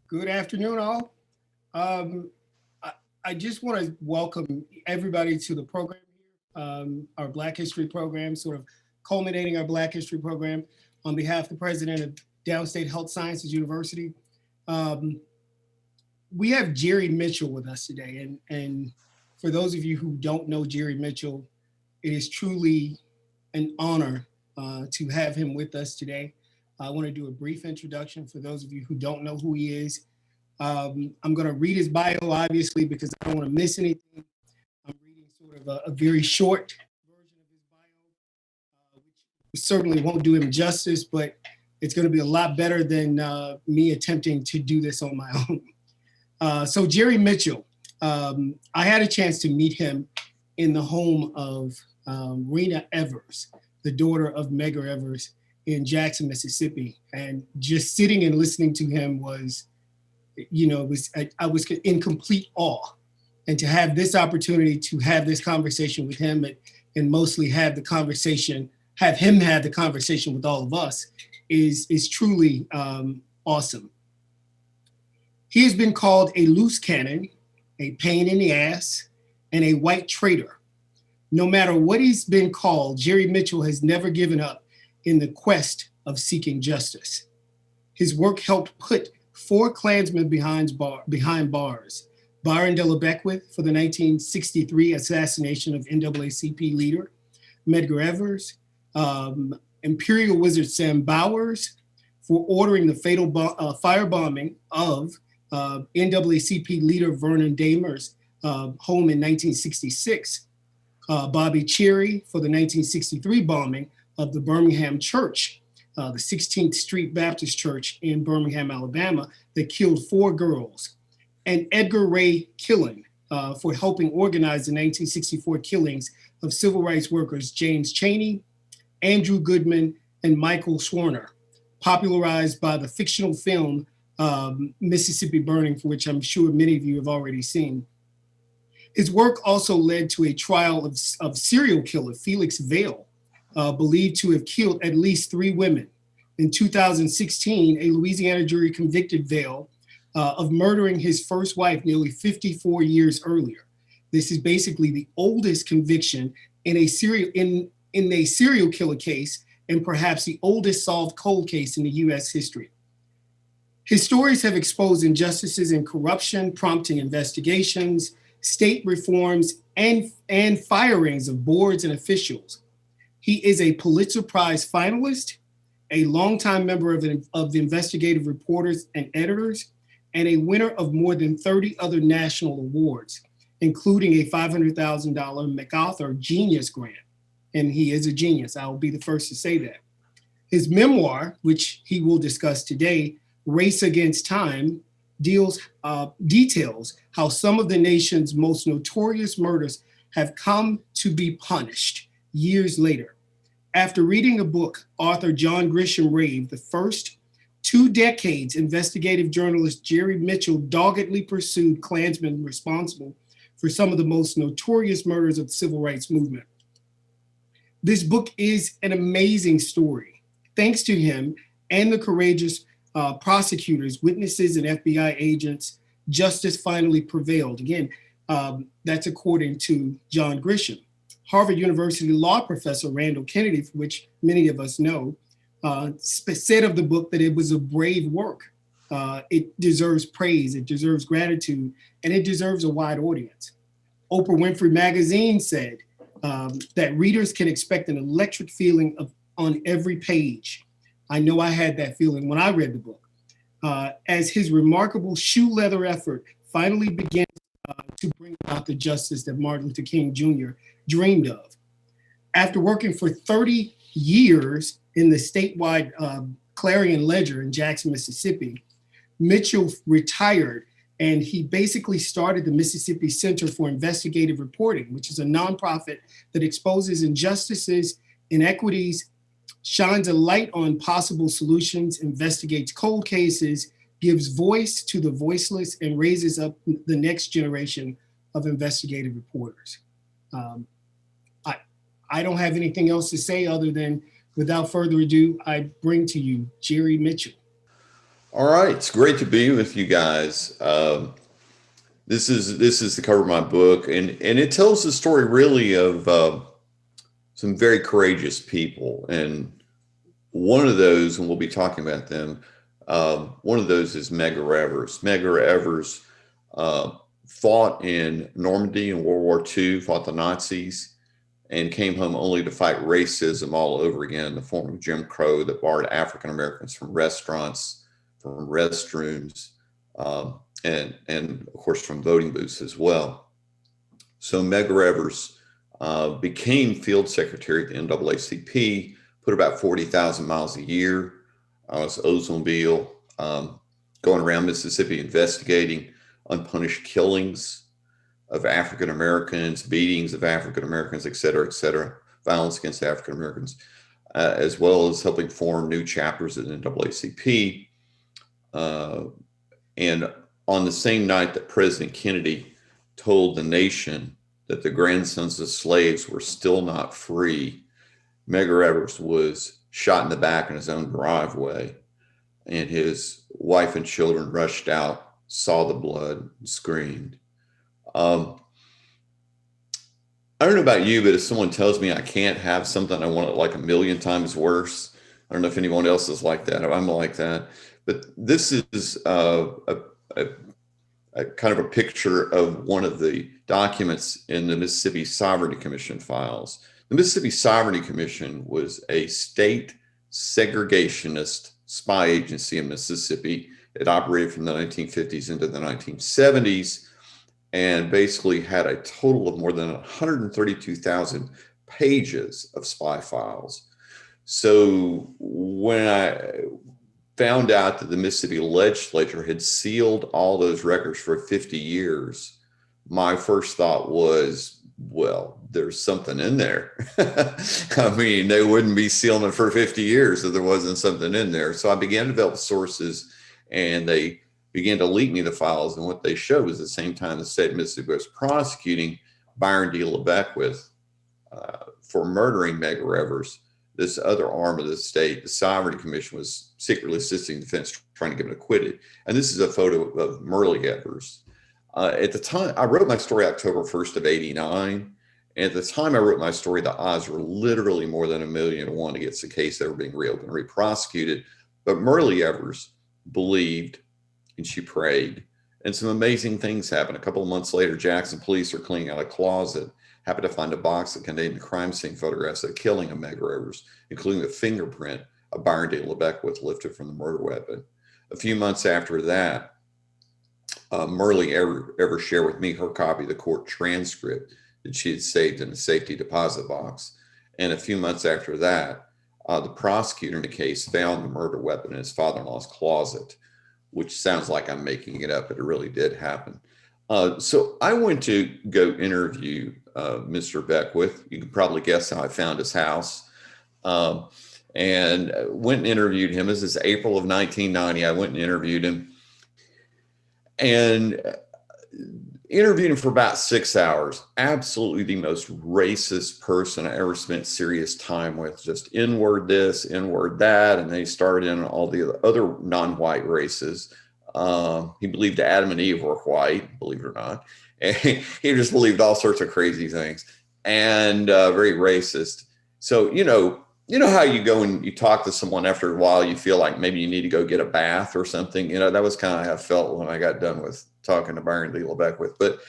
Good afternoon, all. Um, I, I just want to welcome everybody to the program here, our Black History program, sort of culminating our Black History program on behalf of the president of Downstate Health Sciences University. Um, we have Jerry Mitchell with us today, and for those of you who don't know Jerry Mitchell, it is truly an honor to have him with us today. I want to do a brief introduction for those of you who don't know who he is. I'm going to read his bio, obviously, because I don't want to miss anything. I'm reading sort of a very short version of his bio, which certainly won't do him justice, but it's going to be a lot better than me attempting to do this on my own. So Jerry Mitchell, I had a chance to meet him in the home of Rena Evers, the daughter of Medgar Evers in Jackson, Mississippi. And just sitting and listening to him was, I was in complete awe. And to have this opportunity to have this conversation with him and mostly have him have the conversation with all of us is truly awesome. He has been called a loose cannon, a pain in the ass, and a white traitor. No matter what he's been called, Jerry Mitchell has never given up in the quest of seeking justice. His work helped put 4 Klansmen behind bars: Byron Della Beckwith for the 1963 assassination of NAACP leader Medgar Evers, Imperial Wizard Sam Bowers for ordering the fatal firebombing of NAACP leader Vernon Dahmer's home in 1966, Bobby Cherry for the 1963 bombing of the Birmingham church, the 16th Street Baptist Church in Birmingham, Alabama, that killed 4 girls, and Edgar Ray Killen for helping organize the 1964 killings of civil rights workers James Chaney, Andrew Goodman, and Michael Schwerner, popularized by the fictional film Mississippi Burning, for which I'm sure many of you have already seen. His work also led to a trial of serial killer Felix Vale, believed to have killed at least 3 women. In 2016, a Louisiana jury convicted Vale of murdering his first wife nearly 54 years earlier. This is basically the oldest conviction in a serial killer case, and perhaps the oldest solved cold case in the US history. His stories have exposed injustices and corruption, prompting investigations, state reforms, and firings of boards and officials. He is a Pulitzer Prize finalist, a longtime member of the Investigative Reporters and Editors, and a winner of more than 30 other national awards, including a $500,000 MacArthur Genius Grant. And he is a genius. I will be the first to say that. His memoir, which he will discuss today, Race Against Time, details how some of the nation's most notorious murders have come to be punished years later. After reading a book author John Grisham raved, the first 2 decades, investigative journalist Jerry Mitchell doggedly pursued Klansmen responsible for some of the most notorious murders of the civil rights movement. This book is an amazing story. Thanks to him and the courageous prosecutors, witnesses, and FBI agents, justice finally prevailed. Again, that's according to John Grisham. Harvard University law professor Randall Kennedy, for which many of us know, said of the book that it was a brave work. It deserves praise, it deserves gratitude, and it deserves a wide audience. Oprah Winfrey Magazine said that readers can expect an electric feeling on every page. I know I had that feeling when I read the book, as his remarkable shoe leather effort finally began to bring about the justice that Martin Luther King Jr. dreamed of. After working for 30 years in the statewide Clarion Ledger in Jackson, Mississippi, Mitchell retired, and he basically started the Mississippi Center for Investigative Reporting, which is a nonprofit that exposes injustices, inequities, shines a light on possible solutions, investigates cold cases, gives voice to the voiceless, and raises up the next generation of investigative reporters. I don't have anything else to say other than, without further ado, I bring to you Jerry Mitchell. All right, it's great to be with you guys. This is the cover of my book, and it tells the story really of some very courageous people, and one of those, and we'll be talking about them. One of those is Medgar Evers. Medgar Evers uh, fought in Normandy in World War II, fought the Nazis, and came home only to fight racism all over again in the form of Jim Crow that barred African Americans from restaurants, from restrooms, and of course from voting booths as well. So Medgar Evers became field secretary at the NAACP, put about 40,000 miles a year. I was Oldsmobile, going around Mississippi investigating unpunished killings of African Americans, beatings of African Americans, et cetera, violence against African Americans, as well as helping form new chapters at NAACP. And on the same night that President Kennedy told the nation that the grandsons of slaves were still not free, Medgar Evers was shot in the back in his own driveway, and his wife and children rushed out, saw the blood, and screamed. I don't know about you, but if someone tells me I can't have something, I want it like a million times worse. I don't know if anyone else is like that. I'm like that. But this is a kind of a picture of one of the documents in the Mississippi Sovereignty Commission files. The Mississippi Sovereignty Commission was a state segregationist spy agency in Mississippi. It operated from the 1950s into the 1970s and basically had a total of more than 132,000 pages of spy files. So when I found out that the Mississippi legislature had sealed all those records for 50 years, my first thought was, well, there's something in there. I mean, they wouldn't be sealing it for 50 years if there wasn't something in there. So I began to develop sources, and they began to leak me the files. And what they showed was at the same time the state of Mississippi was prosecuting Byron D. LeBeckwith for murdering Medgar Evers. This other arm of the state, the Sovereignty Commission, was secretly assisting the defense, trying to get him acquitted. And this is a photo of Merle Evers. At the time, I wrote my story October 1st of 89. And at the time I wrote my story, the odds were literally more than 1,000,000 against the case ever being reopened and re-prosecuted. But Merle Evers believed, and she prayed. And some amazing things happened. A couple of months later, Jackson police are cleaning out a closet, happened to find a box that contained the crime scene photographs of the killing of Medgar Evers, including the fingerprint of Byron D. LeBeckwith lifted from the murder weapon. A few months after that, Merle Evers shared with me her copy of the court transcript that she had saved in a safety deposit box. And a few months after that, the prosecutor in the case found the murder weapon in his father-in-law's closet, which sounds like I'm making it up, but it really did happen. So I went to go interview Mr. Beckwith. You can probably guess how I found his house. And went and interviewed him. This is April of 1990. I went and interviewed him. And interviewed him for about 6 hours. Absolutely the most racist person I ever spent serious time with. Just inward this, inward that. And they started in all the other non-white races. He believed Adam and Eve were white, believe it or not. And he just believed all sorts of crazy things, and very racist. So, you know how you go and you talk to someone after a while, you feel like maybe you need to go get a bath or something. That was kind of how I felt when I got done with talking to Byron D. LeBeckwith. But,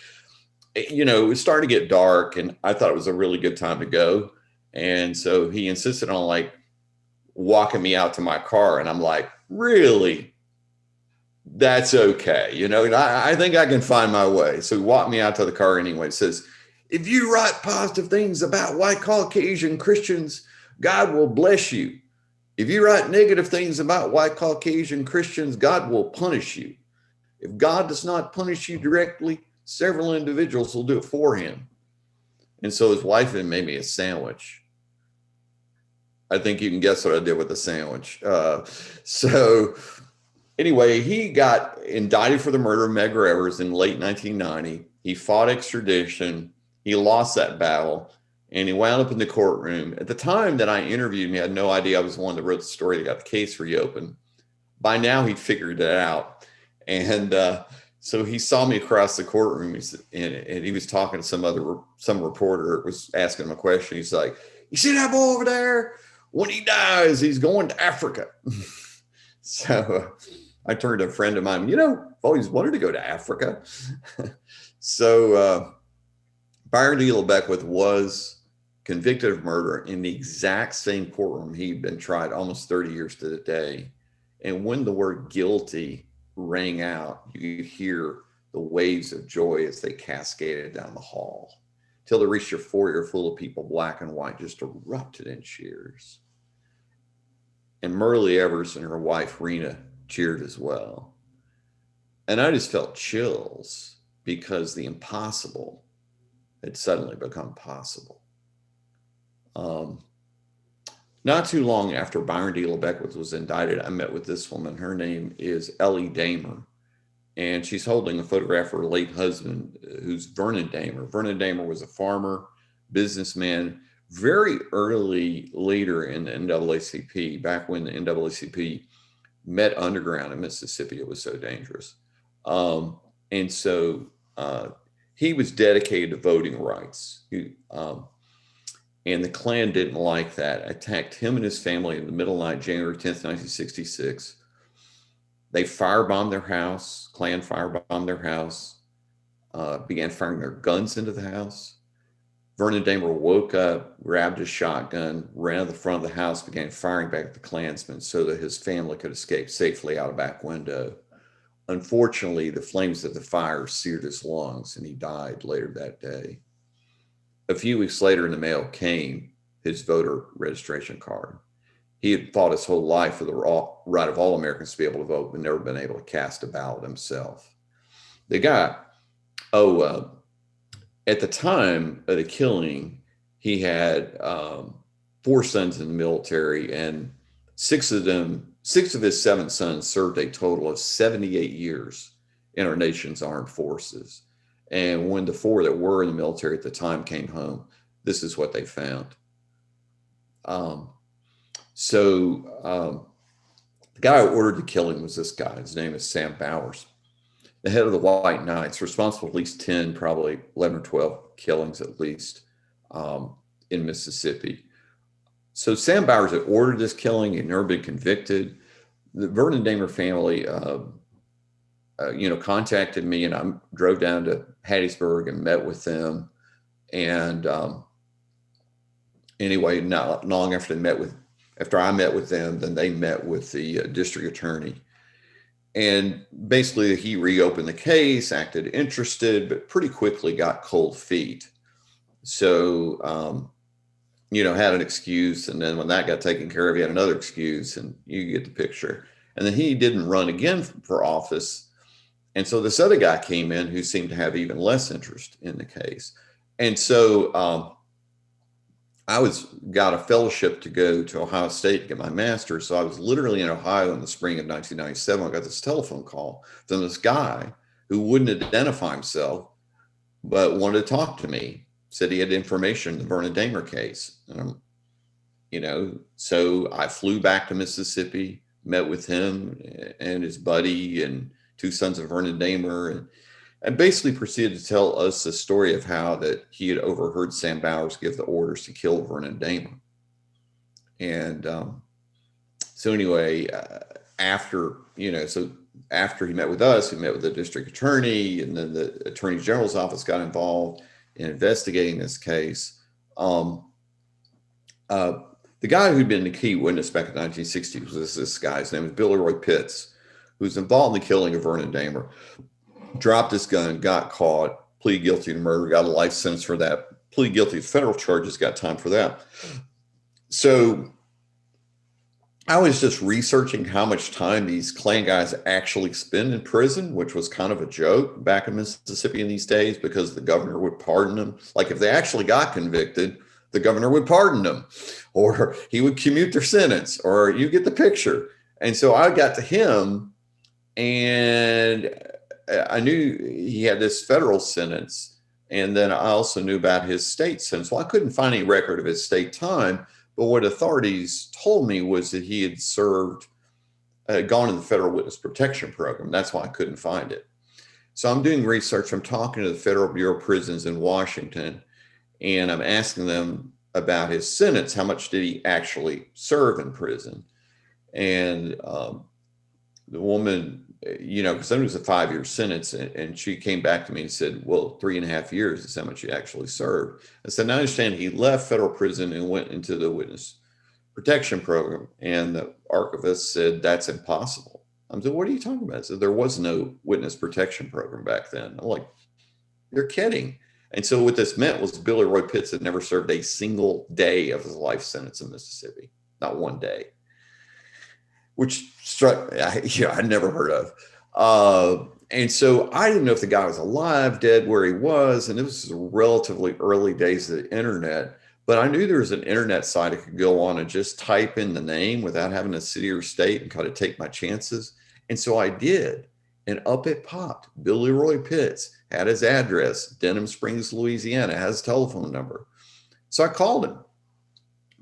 it was starting to get dark, and I thought it was a really good time to go. And so he insisted on walking me out to my car. And I'm like, really? That's okay. I think I can find my way. So he walked me out to the car anyway. It says, if you write positive things about white Caucasian Christians, God will bless you. If you write negative things about white Caucasian Christians, God will punish you. If God does not punish you directly, several individuals will do it for him. And so his wife had made me a sandwich. I think you can guess what I did with the sandwich. So anyway, he got indicted for the murder of Medgar Evers in late 1990. He fought extradition. He lost that battle. And he wound up in the courtroom. At the time that I interviewed him, he had no idea I was the one that wrote the story that got the case reopened. by now he'd figured it out. And so he saw me across the courtroom, and he was talking to some reporter was asking him a question. He's like, "You see that boy over there? When he dies, he's going to Africa." So I turned to a friend of mine, I've always wanted to go to Africa. So Byron D. Beckwith was convicted of murder in the exact same courtroom he'd been tried almost 30 years to the day. And when the word guilty rang out, you could hear the waves of joy as they cascaded down the hall till they reached a foyer full of people, black and white, just erupted in cheers. And Merle Evers and her wife, Rena, cheered as well. And I just felt chills because the impossible had suddenly become possible. Not too long after Byron D. Beckwith was indicted, I met with this woman. Her name is Ellie Dahmer, and she's holding a photograph of her late husband, who's Vernon Dahmer. Vernon Dahmer was a farmer, businessman, very early leader in the NAACP, back when the NAACP met underground in Mississippi. It was so dangerous. And so he was dedicated to voting rights. And the Klan didn't like that, attacked him and his family in the middle of the night, January 10th, 1966. They firebombed their house, Klan firebombed their house, began firing their guns into the house. Vernon Dahmer woke up, grabbed his shotgun, ran to the front of the house, began firing back at the Klansmen so that his family could escape safely out a back window. Unfortunately, the flames of the fire seared his lungs and he died later that day. A few weeks later, in the mail came his voter registration card. He had fought his whole life for the right of all Americans to be able to vote, but never been able to cast a ballot himself. The guy, at the time of the killing, he had 4 sons in the military, and 6 of his 7 sons served a total of 78 years in our nation's armed forces. And when the 4 that were in the military at the time came home, this is what they found. The guy who ordered the killing was this guy. His name is Sam Bowers, the head of the White Knights, responsible for at least 10, probably 11 or 12 killings at least in Mississippi. So Sam Bowers had ordered this killing. He'd never been convicted. The Vernon Dahmer family contacted me, and I drove down to Hattiesburg and met with them. And anyway, not long after I met with them, then they met with the district attorney. And basically he reopened the case, acted interested, but pretty quickly got cold feet. So, had an excuse. And then when that got taken care of, he had another excuse, and you get the picture. And then he didn't run again for office. And so this other guy came in who seemed to have even less interest in the case. And so I got a fellowship to go to Ohio State to get my master's. So I was literally in Ohio in the spring of 1997. I got this telephone call from this guy who wouldn't identify himself, but wanted to talk to me. Said he had information in the Vernon Dahmer case. And so I flew back to Mississippi, met with him and his buddy and 2 sons of Vernon Dahmer, and basically proceeded to tell us the story of how that he had overheard Sam Bowers give the orders to kill Vernon Dahmer. And so anyway, after he met with us, he met with the district attorney, and then the attorney general's office got involved in investigating this case. The guy who'd been the key witness back in 1960 was this guy. His name was Billy Roy Pitts, who's involved in the killing of Vernon Dahmer. Dropped his gun, got caught, pleaded guilty to murder, got a life sentence for that, pleaded guilty to federal charges, got time for that. So I was just researching how much time these Klan guys actually spend in prison, which was kind of a joke back in Mississippi in these days, because the governor would pardon them. Like if they actually got convicted, the governor would pardon them, or he would commute their sentence, or you get the picture. And so I got to him, and I knew he had this federal sentence, and then I also knew about his state sentence. Well, I couldn't find any record of his state time, but what authorities told me was that he had served had gone in the Federal Witness Protection Program. That's why I couldn't find it. So I'm doing research. I'm talking to the Federal Bureau of Prisons in Washington, and I'm asking them about his sentence. How much did he actually serve in prison? And the woman, because it was a 5-year sentence, and she came back to me and said, well, 3.5 years is how much he actually served. I said, now I understand he left federal prison and went into the Witness Protection Program. And the archivist said, that's impossible. I said, what are you talking about? I said, there was no Witness Protection Program back then. I'm like, you're kidding. And so what this meant was Billy Roy Pitts had never served a single day of his life sentence in Mississippi, not one day, which struck, I'd never heard of. And so I didn't know if the guy was alive, dead, where he was. And it was relatively early days of the internet, but I knew there was an internet site I could go on and just type in the name without having a city or state and kind of take my chances. And so I did. And up it popped. Billy Roy Pitts had his address, Denham Springs, Louisiana, has his telephone number. So I called him.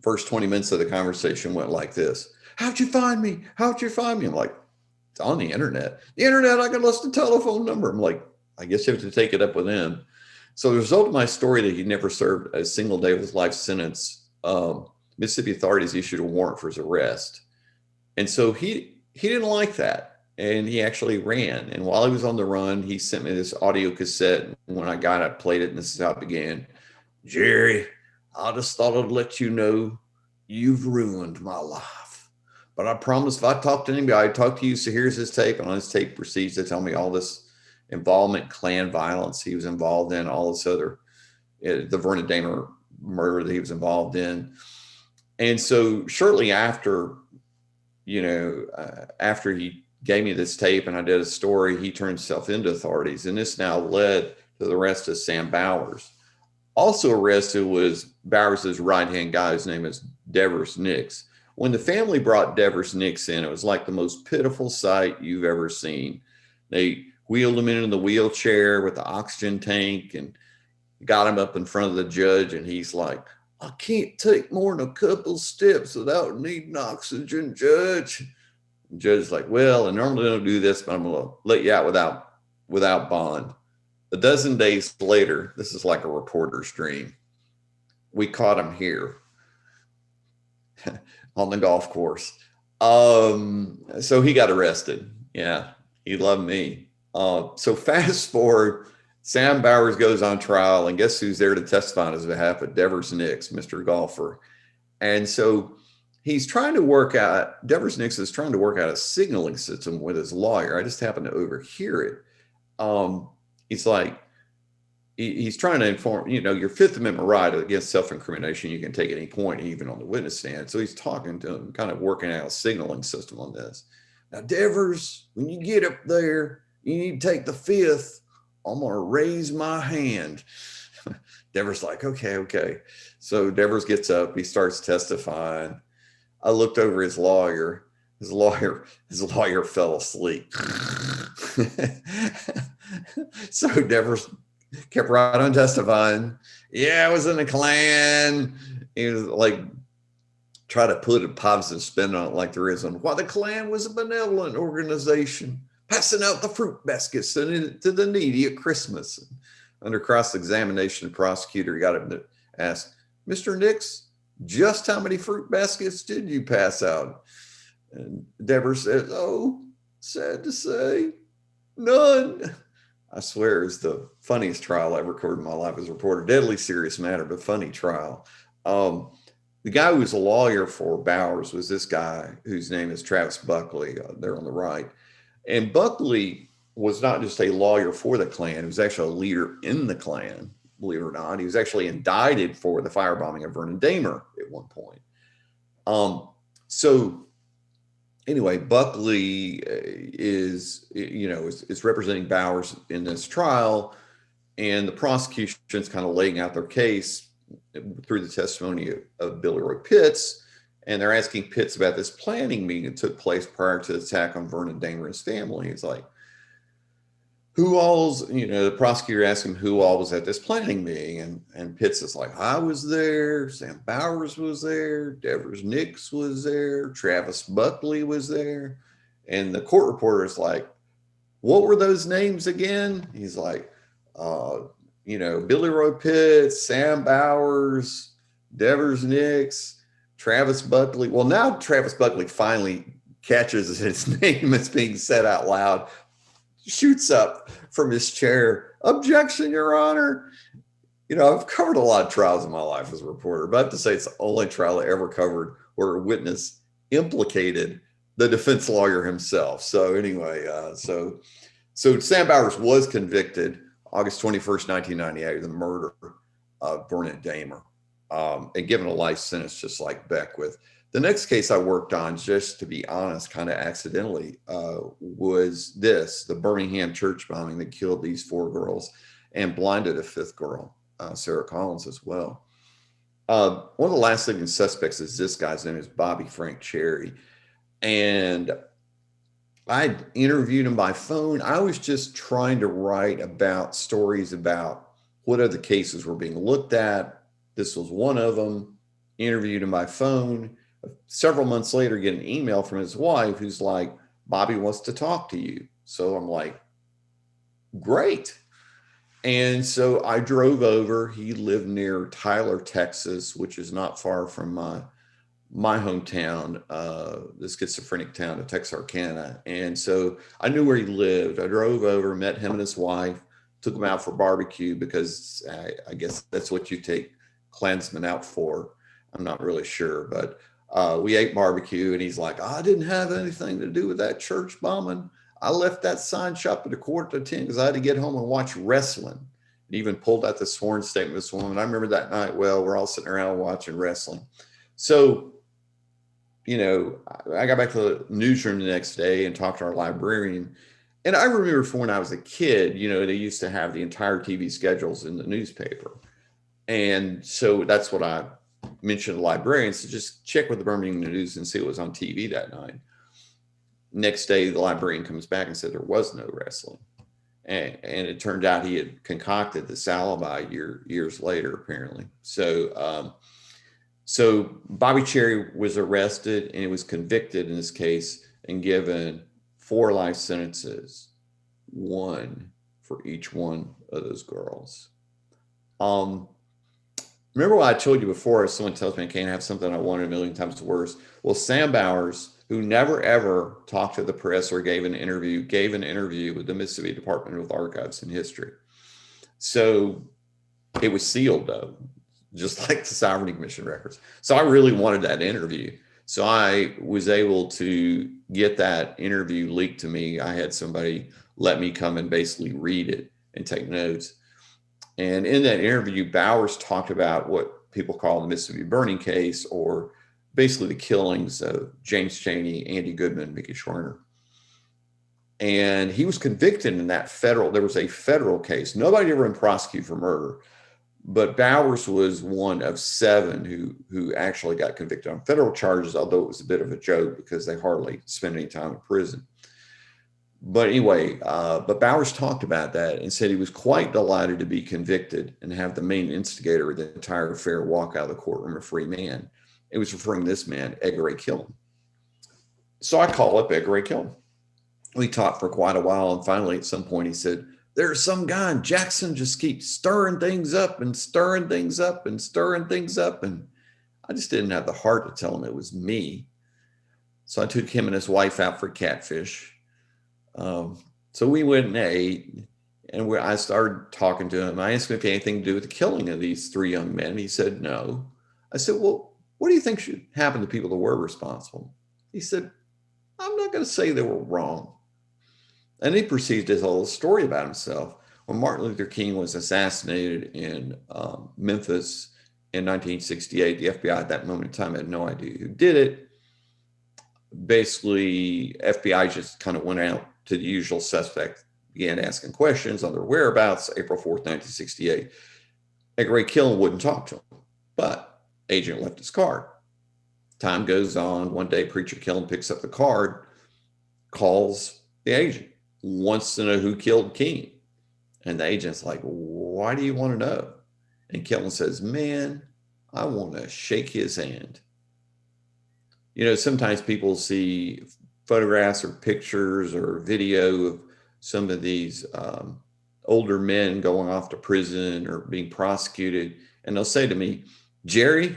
First 20 minutes of the conversation went like this. How'd you find me? How'd you find me? I'm like, it's on the internet. The internet, I can list the telephone number. I'm like, I guess you have to take it up with him. So the result of my story that he never served a single day of his life sentence, Mississippi authorities issued a warrant for his arrest. And so he didn't like that. And he actually ran. And while he was on the run, he sent me this audio cassette. When I got it, I played it, and this is how it began. Jerry, I just thought I'd let you know you've ruined my life. But I promise if I talk to anybody, I'd talk to you. So here's his tape. And on his tape proceeds to tell me all this involvement, Klan violence he was involved in, all this other, the Vernon Dahmer murder that he was involved in. And so shortly after, after he gave me this tape and I did a story, he turned himself into authorities. And this now led to the arrest of Sam Bowers. Also arrested was Bowers's right-hand guy, whose name is Devers Nix. When the family brought Devers Nix in, it was like the most pitiful sight you've ever seen. They wheeled him in the wheelchair with the oxygen tank and got him up in front of the judge. And he's like, I can't take more than a couple steps without needing oxygen, Judge. The judge's like, well, I normally don't do this, but I'm going to let you out without bond. A dozen days later, this is like a reporter's dream. We caught him here on the golf course. So he got arrested. Yeah, he loved me. So fast forward, Sam Bowers goes on trial, and guess who's there to testify on his behalf? But Devers Nix, Mr. Golfer. And so he's trying to work out, Devers Nix is trying to work out a signaling system with his lawyer. I just happened to overhear it. He's like, he's trying to inform, your Fifth Amendment right against self-incrimination, you can take at any point, even on the witness stand. So he's talking to him, kind of working out a signaling system on this. Now, Devers, when you get up there, you need to take the fifth. I'm going to raise my hand. Devers like, okay. So Devers gets up, he starts testifying. I looked over his lawyer. His lawyer fell asleep. So Devers kept right on testifying. Yeah, I was in the Klan. He was like, try to put a positive spin on it like there is on why the Klan was a benevolent organization, passing out the fruit baskets to the needy at Christmas. Under cross-examination, the prosecutor got him to ask, Mr. Nix, just how many fruit baskets did you pass out? And Devers says, oh, sad to say, none. I swear it's the funniest trial I ever recorded in my life as a reporter. Deadly serious matter, but funny trial. The guy who was a lawyer for Bowers was this guy whose name is Travis Buckley, there on the right. And Buckley was not just a lawyer for the Klan, he was actually a leader in the Klan, believe it or not. He was actually indicted for the firebombing of Vernon Dahmer at one point. So anyway, Buckley is representing Bowers in this trial, and the prosecution's kind of laying out their case through the testimony of Billy Roy Pitts, and they're asking Pitts about this planning meeting that took place prior to the attack on Vernon Dahmer and his family. It's like, the prosecutor asked him who all was at this planning meeting, and Pitts is like, I was there, Sam Bowers was there, Devers Nix was there, Travis Buckley was there. And the court reporter is like, what were those names again? He's like, Billy Roy Pitts, Sam Bowers, Devers Nix, Travis Buckley. Well, now Travis Buckley finally catches his name as being said out loud, shoots up from his chair. Objection, Your Honor. I've covered a lot of trials in my life as a reporter, but I have to say it's the only trial I ever covered where a witness implicated the defense lawyer himself. So anyway, so Sam Bowers was convicted August 21st, 1998, of the murder of Vernon Dahmer, and given a life sentence just like Beckwith. The next case I worked on, just to be honest, kind of accidentally, was the Birmingham church bombing that killed these 4 girls and blinded a 5th girl, Sarah Collins, as well. One of the last living suspects is this guy's name is Bobby Frank Cherry. And I interviewed him by phone. I was just trying to write about stories about what other cases were being looked at. This was one of them. Interviewed him by phone. Several months later, get an email from his wife who's like, Bobby wants to talk to you. So I'm like, great. And so I drove over. He lived near Tyler, Texas, which is not far from my hometown, the schizophrenic town of Texarkana. And so I knew where he lived. I drove over, met him and his wife, took him out for barbecue because I guess that's what you take Klansmen out for. I'm not really sure, but we ate barbecue and he's like, I didn't have anything to do with that church bombing. I left that sign shop at 9:45 because I had to get home and watch wrestling. And even pulled out the sworn statement of this woman. I remember that night well. We're all sitting around watching wrestling. So, I got back to the newsroom the next day and talked to our librarian. And I remember from when I was a kid, they used to have the entire TV schedules in the newspaper. And so that's what I mentioned to the librarians to just check with the Birmingham News and see what was on TV that night. Next day, the librarian comes back and said there was no wrestling. And it turned out he had concocted this alibi years later, apparently. So Bobby Cherry was arrested and he was convicted in this case and given 4 life sentences, 1 for each one of those girls. Remember what I told you before, if someone tells me I can't have something I wanted a million times worse. Well, Sam Bowers, who never ever talked to the press or gave an interview with the Mississippi Department of Archives and History. So it was sealed though, just like the Sovereignty Commission records. So I really wanted that interview. So I was able to get that interview leaked to me. I had somebody let me come and basically read it and take notes. And in that interview, Bowers talked about what people call the Mississippi burning case, or basically the killings of James Chaney, Andy Goodman, Mickey Schwerner. And he was convicted in that there was a federal case. Nobody ever been prosecuted for murder, but Bowers was one of 7 who actually got convicted on federal charges, although it was a bit of a joke because they hardly spent any time in prison. But anyway, but Bowers talked about that and said he was quite delighted to be convicted and have the main instigator of the entire affair walk out of the courtroom a free man. It was referring to this man, Edgar A. Killen. So I call up Edgar A. Killen. We talked for quite a while, and finally at some point he said, there's some guy in Jackson just keeps stirring things up and stirring things up and stirring things up. And I just didn't have the heart to tell him it was me. So I took him and his wife out for catfish. So we went and ate, and I started talking to him. I asked him if he had anything to do with the killing of these 3 young men. He said no. I said, well, what do you think should happen to people that were responsible? He said, I'm not going to say they were wrong. And he proceeded his whole story about himself. When Martin Luther King was assassinated in Memphis in 1968, the FBI at that moment in time had no idea who did it. Basically, FBI just kind of went out to the usual suspect, began asking questions on their whereabouts, April 4th, 1968. Edgar A. Killen wouldn't talk to him, but agent left his card. Time goes on. One day, Preacher Killen picks up the card, calls the agent, wants to know who killed King. And the agent's like, why do you want to know? And Killen says, man, I want to shake his hand. Sometimes people see photographs or pictures or video of some of these older men going off to prison or being prosecuted. And they'll say to me, Jerry,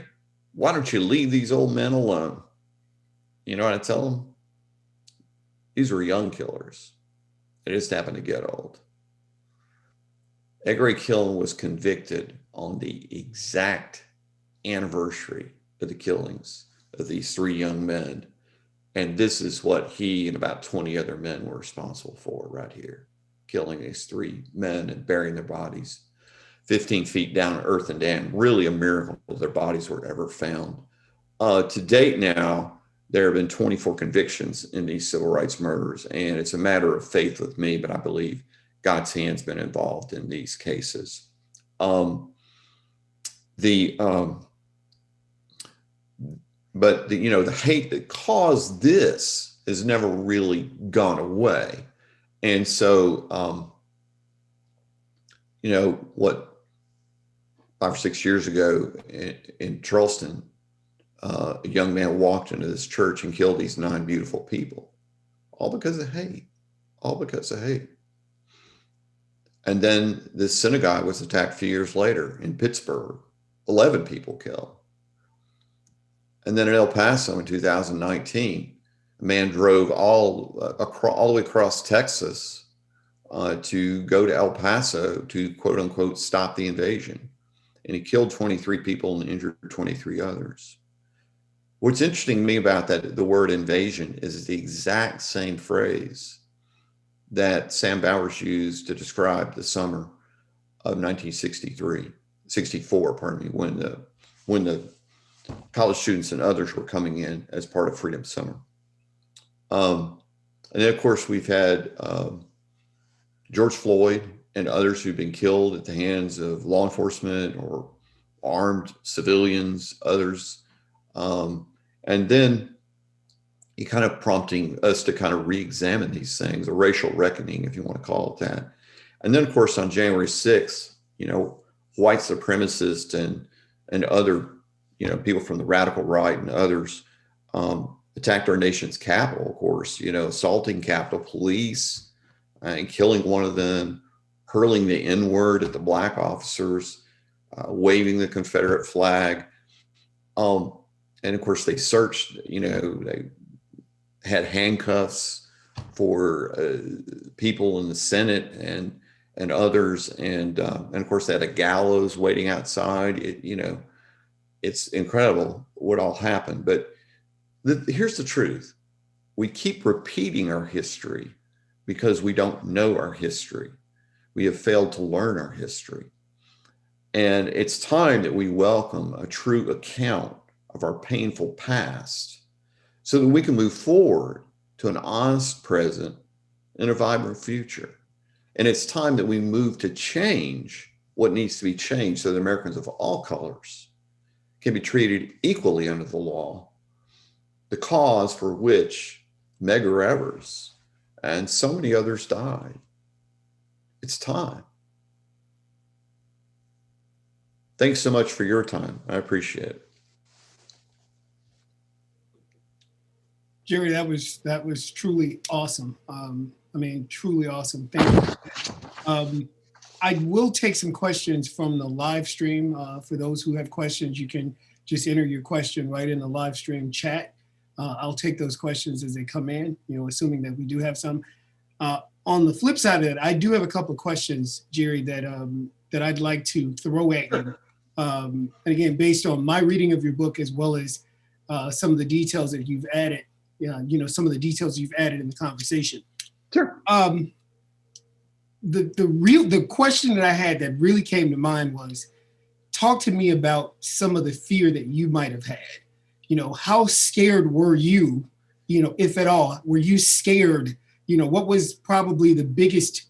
why don't you leave these old men alone? You know what I tell them? These were young killers. They just happened to get old. Edgar A. Killen was convicted on the exact anniversary of the killings of these 3 young men. And this is what he and about 20 other men were responsible for right here, killing these 3 men and burying their bodies 15 feet down in earthen dam. Really a miracle their bodies were ever found. To date now, there have been 24 convictions in these civil rights murders, and it's a matter of faith with me, but I believe God's hand's been involved in these cases. But the hate that caused this has never really gone away. And so, what 5 or 6 years ago in Charleston, a young man walked into this church and killed these 9 beautiful people, all because of hate, all because of hate. And then this synagogue was attacked a few years later in Pittsburgh, 11 people killed. And then in El Paso in 2019, a man drove all the way across Texas to go to El Paso to, quote unquote, stop the invasion. And he killed 23 people and injured 23 others. What's interesting to me about that, the word invasion, is the exact same phrase that Sam Bowers used to describe the summer of 64, pardon me, when the college students and others were coming in as part of Freedom Summer. And then, of course, we've had George Floyd and others who've been killed at the hands of law enforcement or armed civilians, others. And then he kind of prompting us to kind of re-examine these things, a racial reckoning, if you want to call it that. And then, of course, on January 6th, white supremacists and other, people from the radical right and others attacked our nation's capital, of course, assaulting Capitol Police and killing one of them, hurling the N-word at the black officers, waving the Confederate flag. And of course, they searched, they had handcuffs for people in the Senate and others. And of course, they had a gallows waiting outside. It's incredible what all happened. But here's the truth. We keep repeating our history because we don't know our history. We have failed to learn our history. And it's time that we welcome a true account of our painful past so that we can move forward to an honest present and a vibrant future. And it's time that we move to change what needs to be changed so that Americans of all colors can be treated equally under the law, the cause for which Medgar Evers and so many others died. It's time. Thanks so much for your time. I appreciate it. Jerry, that was truly awesome. Truly awesome. Thank you. I will take some questions from the live stream. For those who have questions, you can just enter your question right in the live stream chat. I'll take those questions as they come in, assuming that we do have some. On the flip side of it, I do have a couple of questions, Jerry, that I'd like to throw at you. And again, based on my reading of your book, as well as some of the details that you've added, some of the details you've added in the conversation. Sure. The question that I had that really came to mind was, talk to me about some of the fear that you might have had. How scared were you, if at all? Were you scared? What was probably the biggest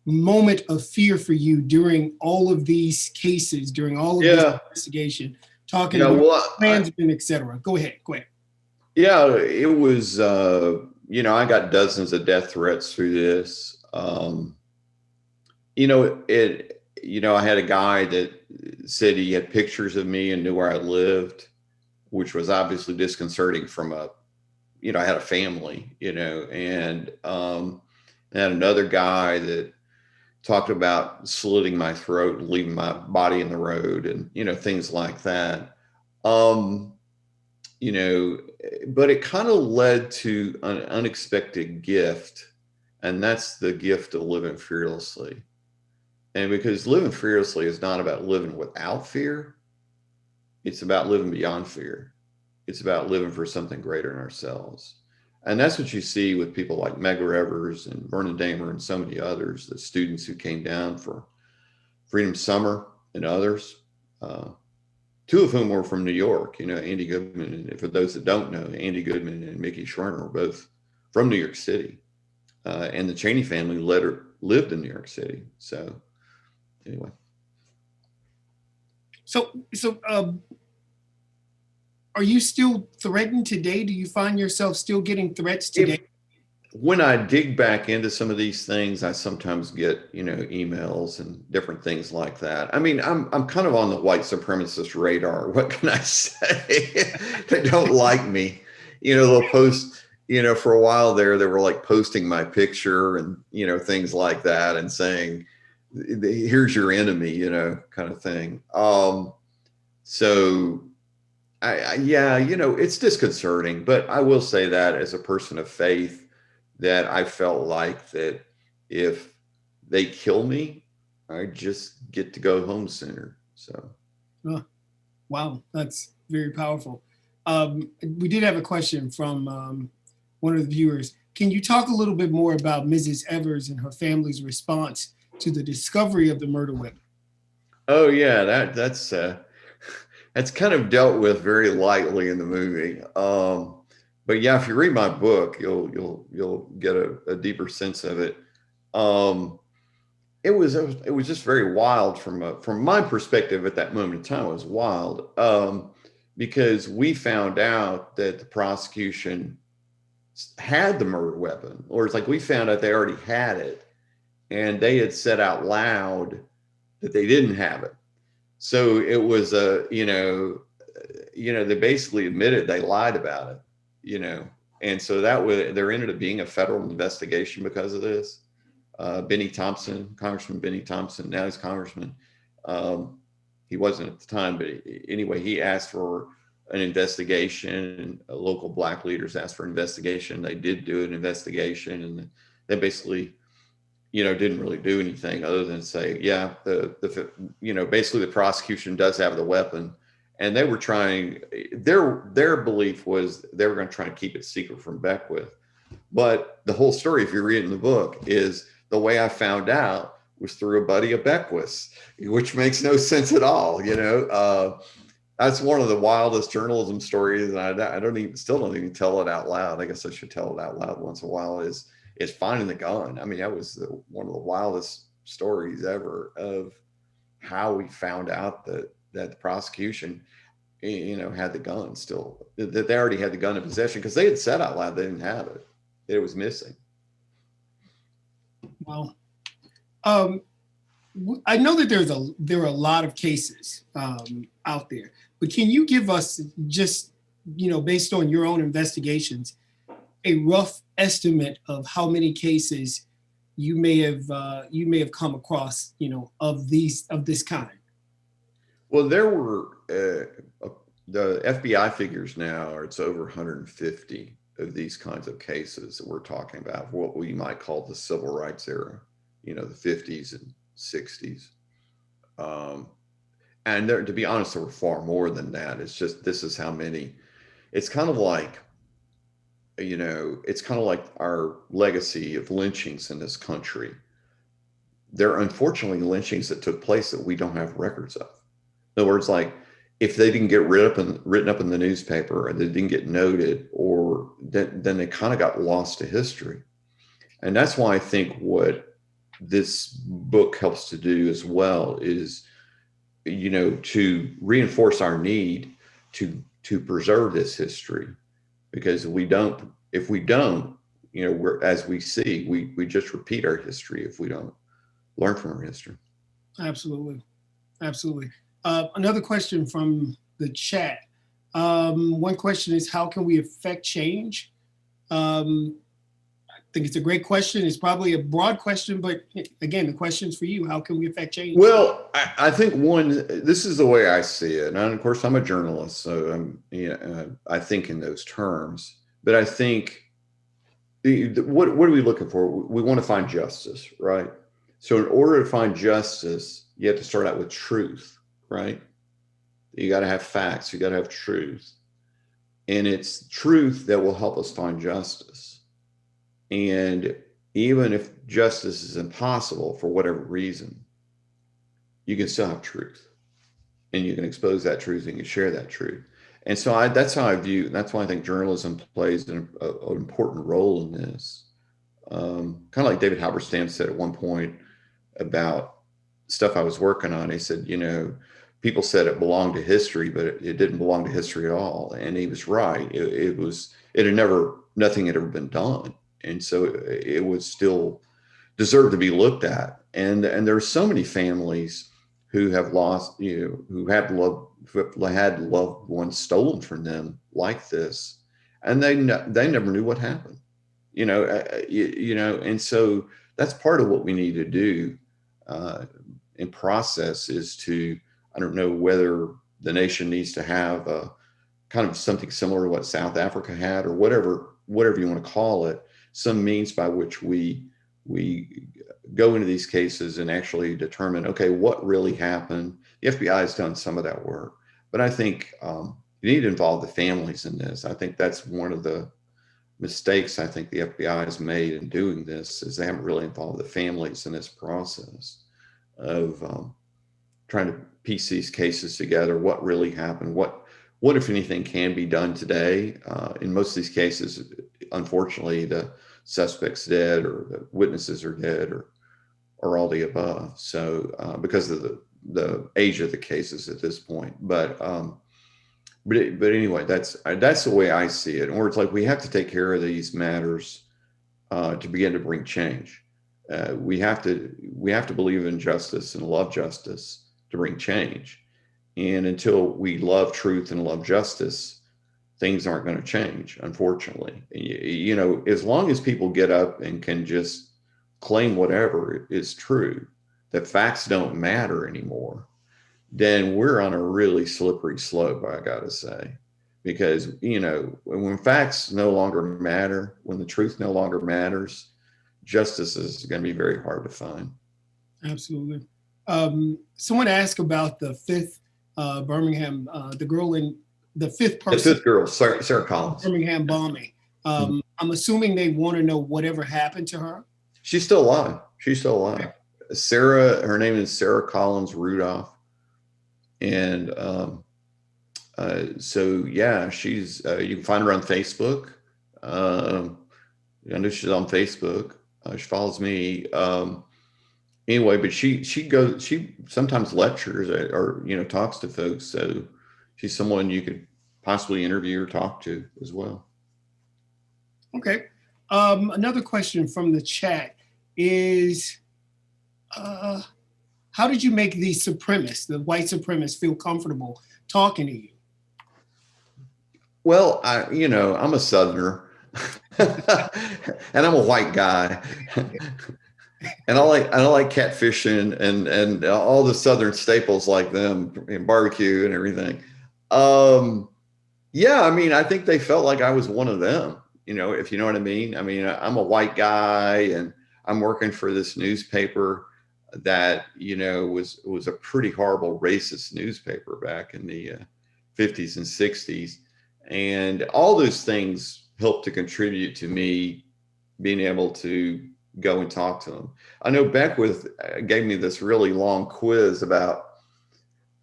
moment of fear for you during all of these cases, during all of this investigation, talking about Klansmen, et cetera? Go ahead. Yeah, it was, I got dozens of death threats through this. I had a guy that said he had pictures of me and knew where I lived, which was obviously disconcerting from a I had a family, and I had another guy that talked about slitting my throat and leaving my body in the road and, things like that. Um, but it kind of led to an unexpected gift, and that's the gift of living fearlessly. And because living fearlessly is not about living without fear, it's about living beyond fear. It's about living for something greater in ourselves. And that's what you see with people like Medgar Evers and Vernon Dahmer and so many others, the students who came down for Freedom Summer and others, two of whom were from New York. Andy Goodman, and for those that don't know, Andy Goodman and Mickey Schwerner were both from New York City. And the Cheney family lived in New York City. So anyway. So, are you still threatened today? Do you find yourself still getting threats today? When I dig back into some of these things, I sometimes get, emails and different things like that. I mean, I'm kind of on the white supremacist radar. What can I say? They don't like me. They'll post, for a while there, they were like posting my picture and, things like that and saying, here's your enemy, kind of thing. So it's disconcerting, but I will say that as a person of faith, that I felt like that if they kill me, I just get to go home sooner. So. Oh, wow, that's very powerful. We did have a question from one of the viewers. Can you talk a little bit more about Mrs. Evers and her family's response to the discovery of the murder weapon? Oh yeah, that's kind of dealt with very lightly in the movie. But yeah, if you read my book, you'll get a deeper sense of it. It was just very wild from my perspective at that moment in time. It was wild because we found out that the prosecution had the murder weapon, or it's like we found out they already had it, and they had said out loud that they didn't have it. So it was they basically admitted they lied about it. And so there ended up being a federal investigation because of this. Congressman Benny Thompson, now he's congressman. He wasn't at the time, but anyway, he asked for an investigation. Local Black leaders asked for an investigation. They did do an investigation, and they basically, didn't really do anything other than say, yeah, basically the prosecution does have the weapon. And they were trying, their belief was they were going to try and keep it secret from Beckwith. But the whole story, if you read it in the book, is the way I found out was through a buddy of Beckwith's, which makes no sense at all. That's one of the wildest journalism stories. And I still don't even tell it out loud. I guess I should tell it out loud once in a while, is finding the gun. I mean, that was one of the wildest stories ever of how we found out that the prosecution, had the gun still, that they already had the gun in possession, because they had said out loud they didn't have it. It was missing. Well, I know that there are a lot of cases out there, but can you give us just, based on your own investigations, a rough estimate of how many cases you may have come across, of this kind? Well, there were the FBI figures now it's over 150 of these kinds of cases that we're talking about, what we might call the civil rights era, the 50s and 60s. And there, to be honest, there were far more than that. It's just, this is how many. It's kind of like, it's kind of like our legacy of lynchings in this country. There are unfortunately lynchings that took place that we don't have records of. In other words, like, if they didn't get written up in the newspaper, or they didn't get noted, or then they kind of got lost to history. And that's why I think what this book helps to do as well is, to reinforce our need to preserve this history. Because if we don't, we're, as we see, we just repeat our history if we don't learn from our history. Absolutely. Another question from the chat. One question is, how can we affect change? I think it's a great question. It's probably a broad question, but again, the question's for you. How can we affect change? Well, I think this is the way I see it. And of course, I'm a journalist, so I think in those terms. But I think what are we looking for? We want to find justice, right? So in order to find justice, you have to start out with truth, right? You got to have facts. You got to have truth. And it's truth that will help us find justice. And even if justice is impossible for whatever reason, you can still have truth, and you can expose that truth and you can share that truth. And so that's how I view, that's why I think journalism plays an important role in this. Kind of like David Halberstam said at one point about stuff I was working on. He said, people said it belonged to history, but it didn't belong to history at all. And he was right. Nothing had ever been done. And so it would still deserve to be looked at. And there are so many families who have lost, who had loved ones stolen from them like this, and they never knew what happened. And so that's part of what we need to do in process is to, I don't know whether the nation needs to have a kind of something similar to what South Africa had, or whatever you want to call it, some means by which we go into these cases and actually determine, okay, what really happened. The FBI has done some of that work, but I think you need to involve the families in this. I think that's one of the mistakes I think the FBI has made in doing this, is they haven't really involved the families in this process of trying to piece these cases together. What really happened? What if anything can be done today? In most of these cases, unfortunately, the suspect's dead, or the witnesses are dead, or all the above. So because of the age of the cases at this point, but anyway, that's the way I see it. Or it's like we have to take care of these matters to begin to bring change. We have to believe in justice and love justice to bring change. And until we love truth and love justice, things aren't going to change, unfortunately. As long as people get up and can just claim whatever is true, that facts don't matter anymore, then we're on a really slippery slope, I got to say. Because, when facts no longer matter, when the truth no longer matters, justice is going to be very hard to find. Absolutely. Someone asked about the fifth Birmingham, the girl in the fifth person. The fifth girl, Sarah Collins. Birmingham bombing. I'm assuming they want to know whatever happened to her. She's still alive. Okay. Sarah, her name is Sarah Collins Rudolph. And so, yeah, she's, you can find her on Facebook. I know she's on Facebook. She follows me. Anyway, but she sometimes lectures or talks to folks. So she's someone you could possibly interview or talk to as well. Okay. Another question from the chat is, how did you make the supremacists, the white supremacists, feel comfortable talking to you? Well, I'm a Southerner and I'm a white guy. And I like catfishing and all the Southern staples like them, and barbecue and everything. Yeah, I think they felt like I was one of them, if you know what I mean. I'm a white guy and I'm working for this newspaper that, was a pretty horrible racist newspaper back in the 50s and 60s. And all those things helped to contribute to me being able to go and talk to them. I know Beckwith gave me this really long quiz about,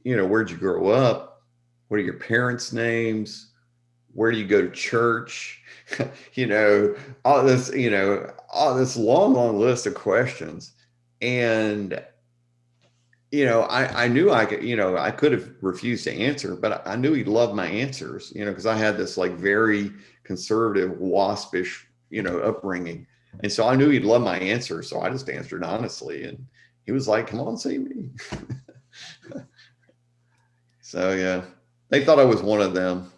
where'd you grow up? What are your parents' names? Where do you go to church? All this long list of questions. And, I knew I could, I could have refused to answer, but I knew he'd love my answers, because I had this like very conservative, waspish, upbringing. And so I knew he'd love my answer. So I just answered honestly. And he was like, come on, see me. So, yeah, they thought I was one of them.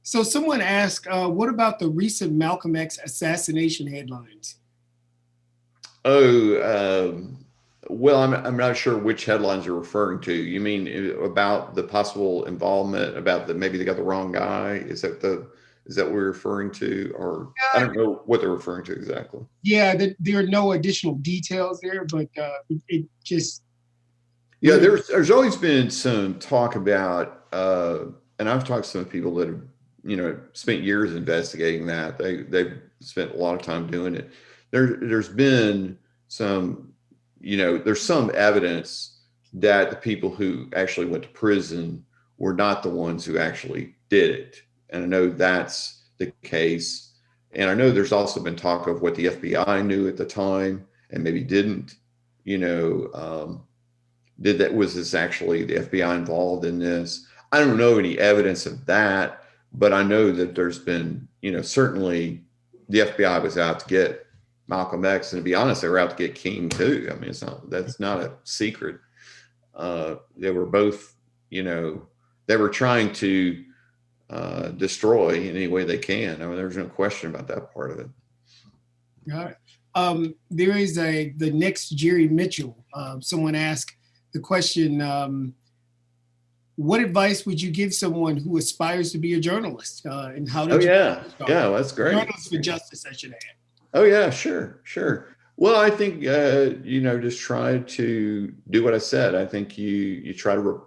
So someone asked, what about the recent Malcolm X assassination headlines? Oh, well, I'm not sure which headlines you're referring to. You mean about the possible involvement, about maybe they got the wrong guy? Is that what we're referring to? Or I don't know what they're referring to exactly. Yeah, there are no additional details there, but it just. Yeah, there's always been some talk about, and I've talked to some people that have, spent years investigating that. They've spent a lot of time doing it. There's been some, there's some evidence that the people who actually went to prison were not the ones who actually did it. And I know that's the case. And I know there's also been talk of what the FBI knew at the time and maybe didn't, was this actually the FBI involved in this? I don't know any evidence of that, but I know that there's been, certainly the FBI was out to get Malcolm X, and to be honest, they were out to get King too. I mean, that's not a secret. They were both, they were trying to destroy in any way they can. I mean, there's no question about that part of it. All right. There is the next Jerry Mitchell. Someone asked the question, what advice would you give someone who aspires to be a journalist? And how did yeah, that's great. Journalists for Justice, I should add. Oh yeah, sure. Well, I think just try to do what I said. I think you try to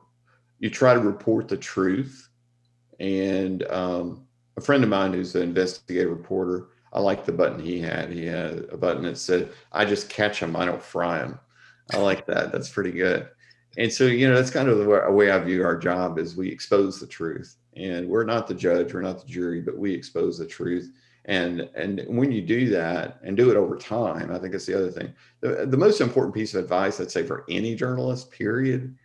report the truth. And a friend of mine who's an investigative reporter, I like the button he had. He had a button that said, "I just catch them, I don't fry them." I like that. That's pretty good. And so, that's kind of the way I view our job is we expose the truth. And we're not the judge, we're not the jury, but we expose the truth. And when you do that and do it over time, I think it's the other thing. The most important piece of advice, I'd say, for any journalist, period,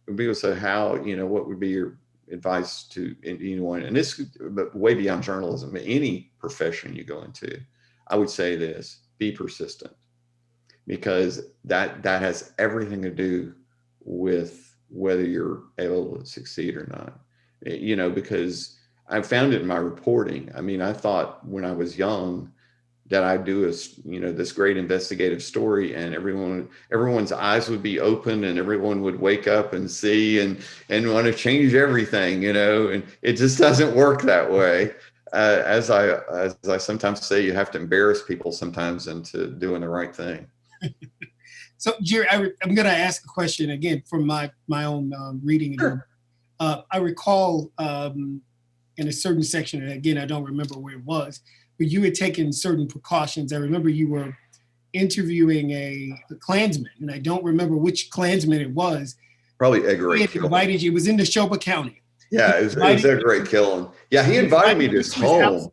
would be to say what would be your advice to anyone, and this but way beyond journalism, any profession you go into. I would say this: be persistent, because that has everything to do with whether you're able to succeed or not. Because I found it in my reporting. I mean, I thought when I was young that I'd do this great investigative story, and everyone's eyes would be open, and everyone would wake up and see and want to change everything, and it just doesn't work that way. As I sometimes say, you have to embarrass people sometimes into doing the right thing. So, Jerry, I'm going to ask a question again from my own reading. Sure. I recall in a certain section, and again, I don't remember where it was, but you had taken certain precautions. I remember you were interviewing a Klansman, and I don't remember which Klansman it was. Probably Edgar A. Killen. Invited you. It was in Neshoba County. Yeah, it was Edgar A. Killen. Yeah, he invited me to his home.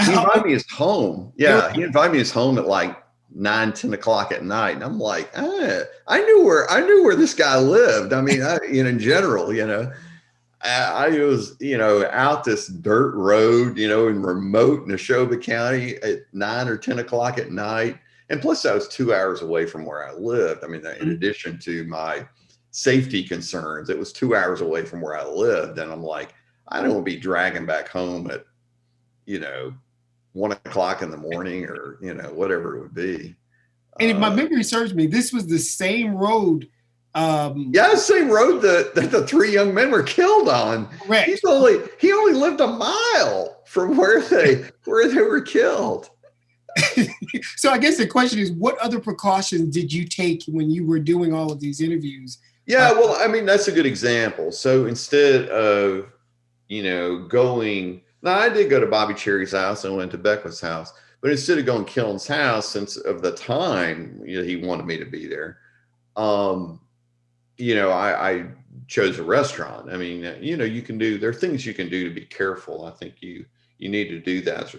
He invited me to his home. Yeah, he invited me to his home at like 9-10 o'clock at night, and I'm like, I knew where this guy lived. I mean, in general, I was, out this dirt road, in remote Neshoba County at 9 or 10 o'clock at night. And plus I was 2 hours away from where I lived. I mean, in addition to my safety concerns, it was 2 hours away from where I lived. And I'm like, I don't want to be dragging back home at, 1 o'clock in the morning or, whatever it would be. And if my memory serves me, this was the same road. Same road that the three young men were killed on. Correct. He only lived a mile from where they were killed. So I guess the question is, what other precautions did you take when you were doing all of these interviews? Yeah, well, I mean, that's a good example. So instead of, going, now I did go to Bobby Cherry's house and went to Beckwith's house, but instead of going to Killen's house, since of the time he wanted me to be there, I chose a restaurant. I mean, there are things you can do to be careful. I think you need to do that.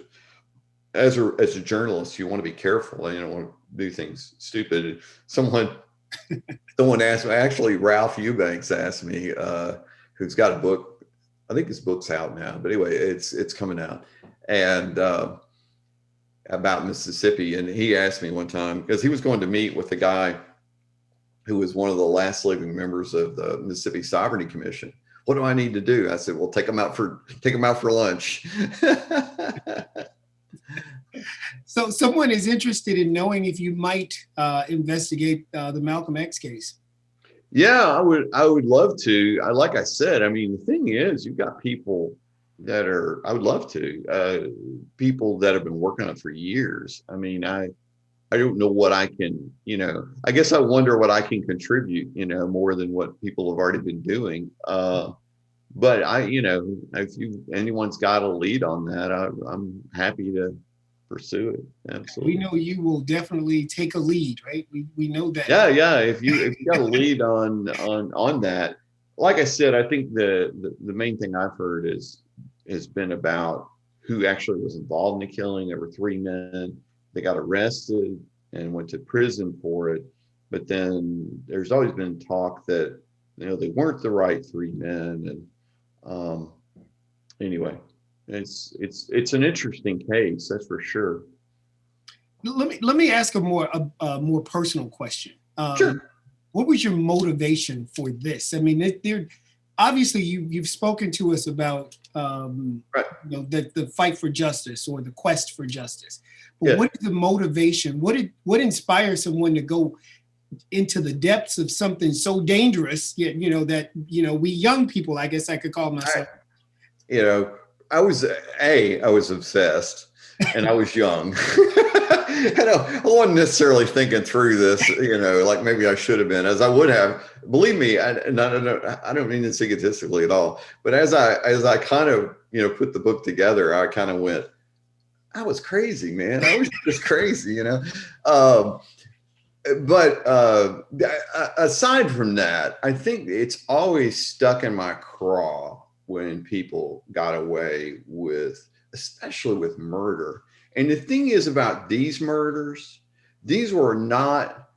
As a journalist, you want to be careful. You don't want to do things stupid. Someone asked me, actually, Ralph Eubanks asked me, who's got a book. I think his book's out now, but anyway, it's coming out, and about Mississippi. And he asked me one time, because he was going to meet with the guy who was one of the last living members of the Mississippi Sovereignty Commission. what do I need to do? I said, well, take them out for lunch. So someone is interested in knowing if you might investigate the Malcolm X case. Yeah, I would love to. Like I said, I mean, the thing is, you've got people that I would love to, people that have been working on it for years. I mean, I don't know what I can, I guess I wonder what I can contribute, more than what people have already been doing. But if anyone's got a lead on that, I'm happy to pursue it. Absolutely. We know you will definitely take a lead, right? We know that. Yeah. If you got a lead on that, like I said, I think the main thing I've heard has been about who actually was involved in the killing. There were 3 men. They got arrested and went to prison for it. But then there's always been talk that they weren't the right 3 men. And anyway, it's an interesting case, that's for sure. Let me ask a more personal question. Sure. What was your motivation for this? I mean, obviously you've spoken to us about right. The fight for justice or the quest for justice. But yeah. What is the motivation? What inspires someone to go into the depths of something so dangerous? That we young people, I guess I could call myself. I was obsessed, and I was young. I wasn't necessarily thinking through this, like maybe I should have been, as I would have. Believe me, I don't mean this egotistically at all. But as I kind of put the book together, I kind of went, I was crazy, man. I was just crazy, But aside from that, I think it's always stuck in my craw when people got away with, especially with murder. And the thing is about these murders, it's not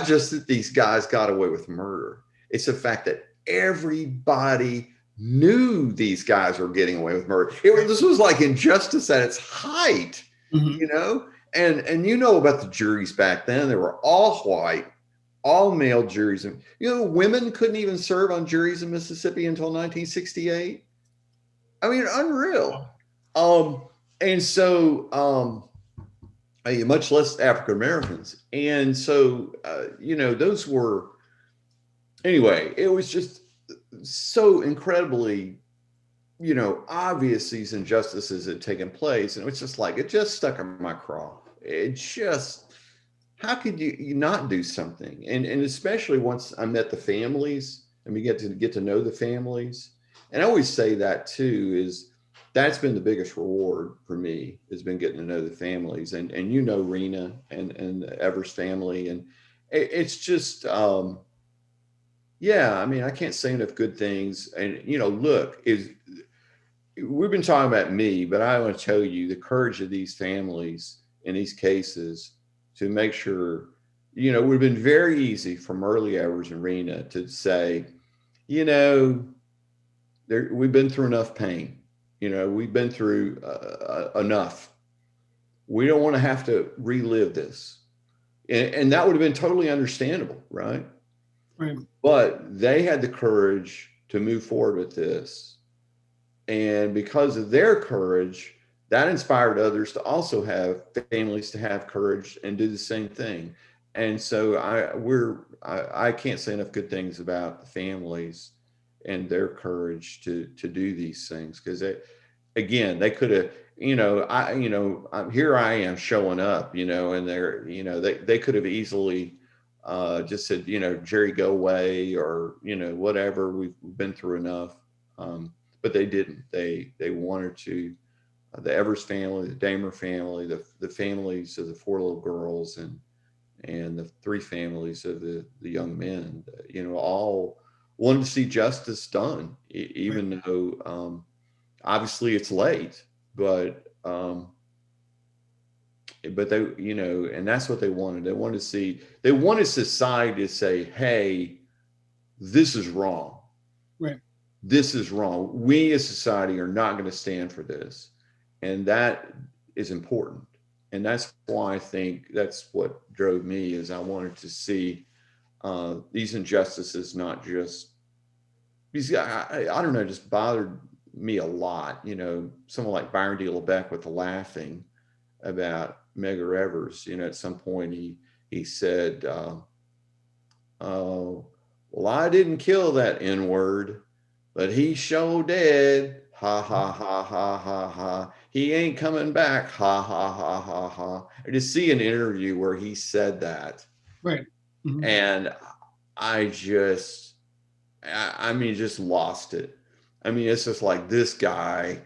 just that these guys got away with murder. It's the fact that everybody knew these guys were getting away with murder. This was like injustice at its height, Mm-hmm. And about the juries back then. They were all white, all male juries. And women couldn't even serve on juries in Mississippi until 1968. I mean, unreal. And so, much less African Americans. And so, those were, anyway, it was just so incredibly, obvious these injustices had taken place. And it was just like, it just stuck in my craw. How could you not do something? And especially once I met the families and we get to know the families. And I always say that too, that's been the biggest reward for me, has been getting to know the families and Rena and the Evers family. And it's just, I mean, I can't say enough good things. And, look, we've been talking about me, but I want to tell you the courage of these families in these cases to make sure, it would have been very easy for Merle Evers and Rena to say, we've been through enough pain. We've been through enough. We don't want to have to relive this. And that would have been totally understandable, right? Right. But they had the courage to move forward with this. And because of their courage, that inspired others to also have families to have courage and do the same thing. And so I can't say enough good things about the families and their courage to do these things, because they could have, here I am showing up, and they could have easily just said, Jerry, go away, or whatever, we've been through enough, but they didn't. They wanted to. The Evers family, the Dahmer family, the families of the 4 little girls, and the 3 families of the young men, all wanted to see justice done, even though obviously it's late, but they, and that's what they wanted. They wanted society to say, hey, this is wrong. Right. This is wrong. We as society are not going to stand for this. And that is important. And that's why I think that's what drove me, is I wanted to see these injustices not just because I don't know, just bothered me a lot. You know, someone like Byron D. LeBeck with the laughing about Medgar Evers. You know, at some point he said, "Oh, well, I didn't kill that N-word, but he sure did. Ha ha ha ha ha ha. He ain't coming back. Ha ha ha ha ha." I just see an interview where he said that, Right. Mm-hmm. and I mean, just lost it. I mean, it's just like this guy.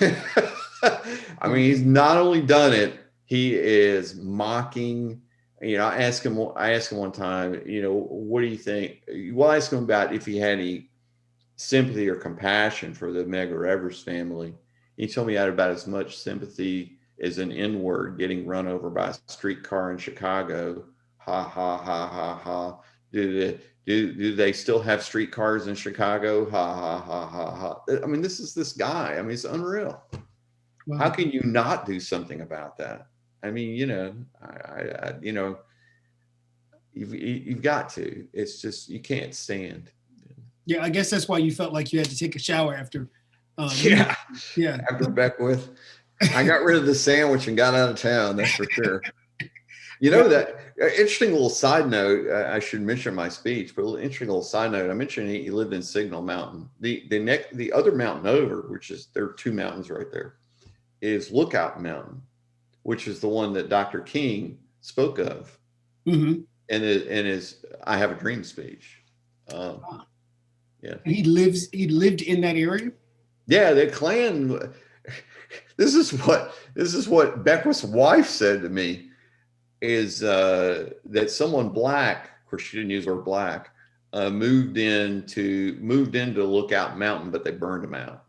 I mean, he's not only done it, he is mocking. You know, I asked him one time, you know, what do you think? Well, I asked him about if he had any sympathy or compassion for the Medgar Evers family. He told me he had about as much sympathy as an N-word getting run over by a streetcar in Chicago. Ha ha ha ha ha. Do they still have streetcars in Chicago? Ha ha ha ha ha. I mean, this is this guy. I mean, it's unreal. Wow. How can you not do something about that? I mean, you know, you know, you've got to. It's just you can't stand. Yeah, I guess that's why you felt like you had to take a shower after. Yeah. After Beckwith, I got rid of the sandwich and got out of town. That's for sure. You know, that interesting little side note. I should mention my speech, but interesting little side note. I mentioned he lived in Signal Mountain. The other mountain over, which is there are two mountains right there, is Lookout Mountain, which is the one that Dr. King spoke of, mm-hmm. in his "I Have a Dream" speech. Yeah, he lived in that area. Yeah, the Klan. This is what Beckwith's wife said to me. Is that someone black, of course she didn't use the word black, moved into Lookout Mountain, but they burned him out.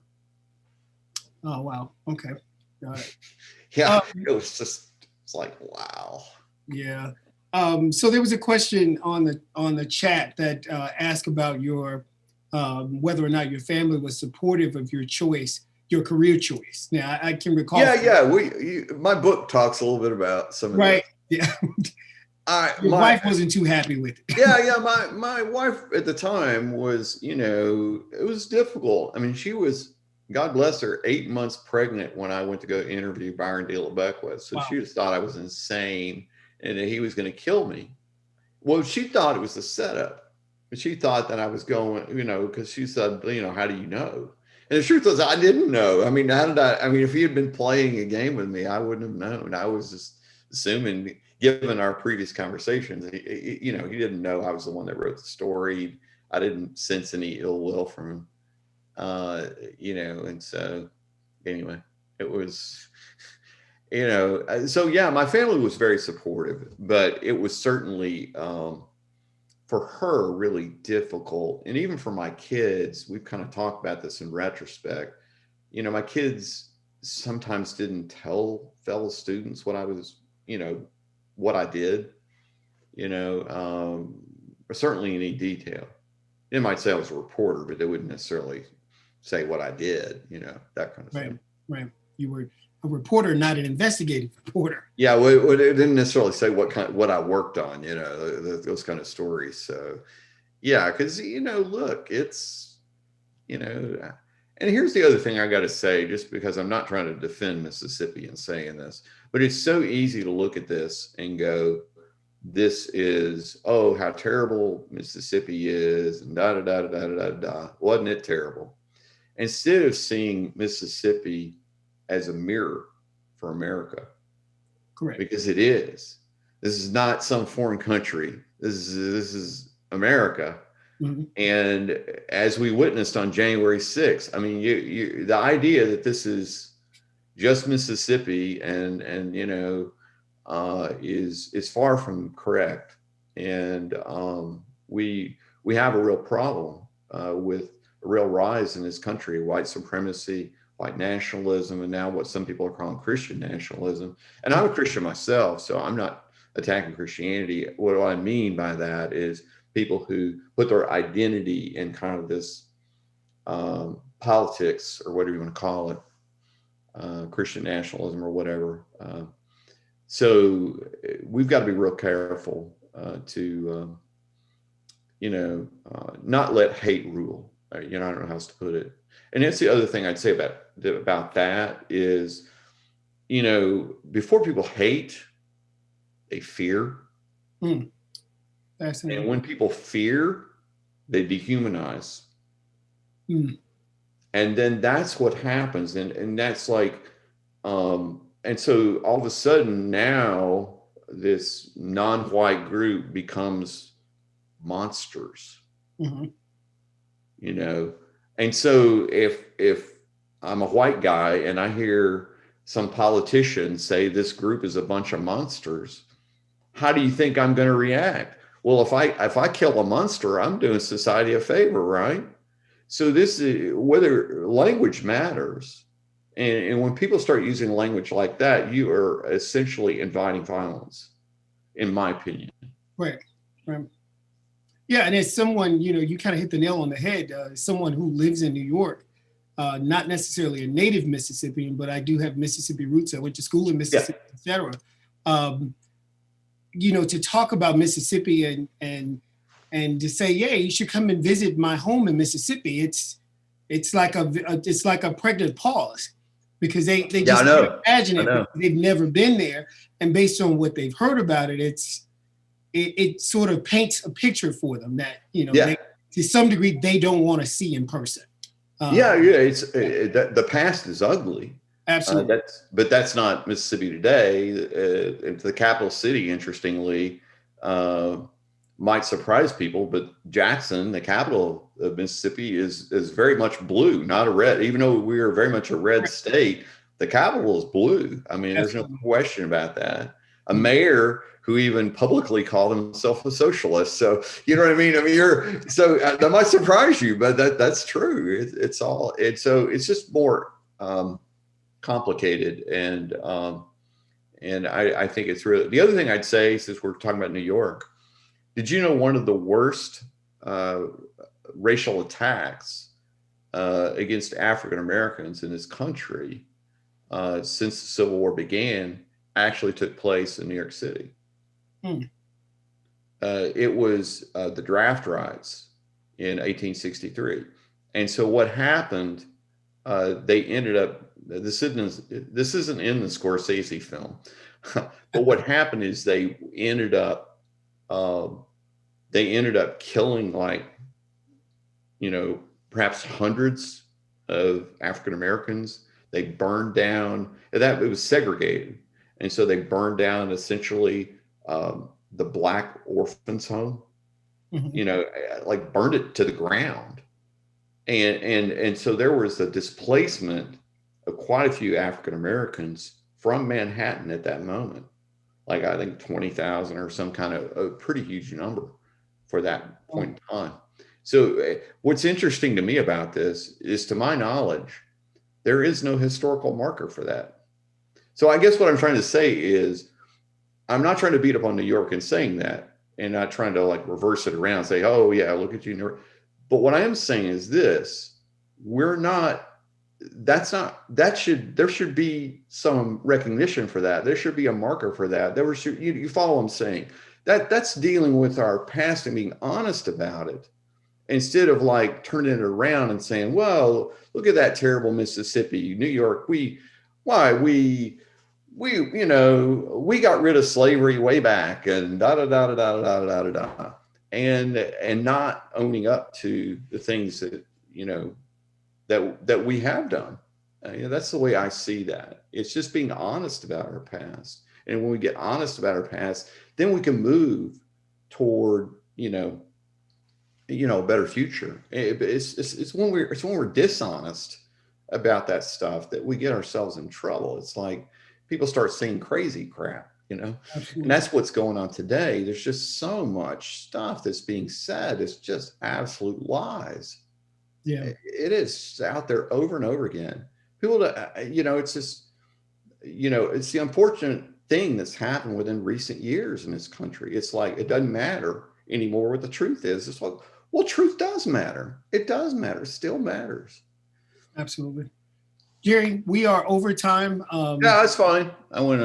Oh wow. Okay. Got it. Yeah, it's like wow. Yeah. So there was a question on the chat that asked about your whether or not your family was supportive of your choice, your career choice. Now I can recall. Yeah. My book talks a little bit about some of right. that. Yeah. Your wife wasn't too happy with it. Yeah. My wife at the time was, you know, it was difficult. I mean, she was, God bless her, 8 months pregnant when I went to go interview Byron D. LeBeck. So wow. She just thought I was insane and that he was going to kill me. Well, she thought it was a setup, but she thought that I was going, you know, because she said, you know, how do you know? And the truth was, I didn't know. I mean, if he had been playing a game with me, I wouldn't have known. I was just assuming, given our previous conversations, he didn't know I was the one that wrote the story. I didn't sense any ill will from him, you know. And so, anyway, it was, you know. So yeah, my family was very supportive, but it was certainly for her really difficult, and even for my kids. We've kind of talked about this in retrospect. You know, my kids sometimes didn't tell fellow students what I was, you know, what I did, you know, or certainly any detail. They might say I was a reporter, but they wouldn't necessarily say what I did, you know, that kind of thing. Right. You were a reporter, not an investigative reporter. Yeah, well, it didn't necessarily say what I worked on, you know, those kind of stories. So, yeah, because, you know, look, it's, you know, and here's the other thing I got to say, just because I'm not trying to defend Mississippi in saying this, but it's so easy to look at this and go, this is, oh, how terrible Mississippi is, and da da da da da da da. Wasn't it terrible? Instead of seeing Mississippi as a mirror for America. Correct. Because it is. This is not some foreign country. This is America. Mm-hmm. And as we witnessed on January 6th, I mean, the idea that this is just Mississippi and you know, is far from correct. And we have a real problem with a real rise in this country, white supremacy, white nationalism, and now what some people are calling Christian nationalism. And I'm a Christian myself, so I'm not attacking Christianity. What I mean by that is people who put their identity in kind of this politics, or whatever you want to call it, Christian nationalism or whatever. So we've got to be real careful to, you know, not let hate rule. I don't know how else to put it. And that's the other thing I'd say about that is, before people hate, they fear. Fascinating. And when people fear, they dehumanize. And then that's what happens. And that's like, and so all of a sudden now this non-white group becomes monsters, And so if I'm a white guy and I hear some politician say this group is a bunch of monsters, how do you think I'm going to react? Well, if I kill a monster, I'm doing society a favor, right? So this is whether language matters. And when people start using language like that, you are essentially inviting violence, in my opinion. Right. Yeah, and as someone, you kind of hit the nail on the head. Someone who lives in New York, not necessarily a native Mississippian, but I do have Mississippi roots. I went to school in Mississippi, et cetera. To talk about Mississippi and to say, yeah, you should come and visit my home in Mississippi. It's like a pregnant pause, because they just can't imagine it because they've never been there, and based on what they've heard about it, it sort of paints a picture for them that they, to some degree, they don't want to see in person. It's the past is ugly. Absolutely. But that's not Mississippi today. The capital city, interestingly, might surprise people, but Jackson, the capital of Mississippi, is very much blue, not a red. Even though we are very much a red state, the capital is blue. I mean, there's no question about that. A mayor who even publicly called himself a socialist. So, you know what I mean? So that might surprise you, but that's true. So it's just more complicated. And I think it's really, the other thing I'd say, since we're talking about New York, did you know one of the worst racial attacks against African Americans in this country since the Civil War began actually took place in New York City? It was the draft riots in 1863. And so what happened, they ended up, this isn't in the Scorsese film, but what happened is they ended up killing perhaps hundreds of African Americans. They burned down, it was segregated. And so they burned down essentially the Black orphans home, burned it to the ground. And so there was a displacement of quite a few African Americans from Manhattan at that moment. I think 20,000 or some kind of a pretty huge number for that point in time. So what's interesting to me about this is, to my knowledge, there is no historical marker for that. So I guess what I'm trying to say is, I'm not trying to beat up on New York and saying that, and not trying to reverse it around and say, oh yeah, look at you. But what I am saying is this: there should be some recognition for that. There should be a marker for that. You follow what I'm saying? That's dealing with our past and being honest about it, instead of turning it around and saying, well, look at that terrible Mississippi, New York. We got rid of slavery way back, and and not owning up to the things that that we have done. That's the way I see that. It's just being honest about our past, and when we get honest about our past, then we can move toward a better future. It's when we're dishonest about that stuff that we get ourselves in trouble. It's like people start saying crazy crap, Absolutely. And that's what's going on today. There's just so much stuff that's being said. It's just absolute lies. Yeah, it is out there over and over again. People, it's just, it's the unfortunate thing that's happened within recent years in this country. It's like, it doesn't matter anymore what the truth is. It's like, well, truth does matter. It does matter. It still matters. Absolutely. Jerry, we are over time. Yeah, that's fine. I want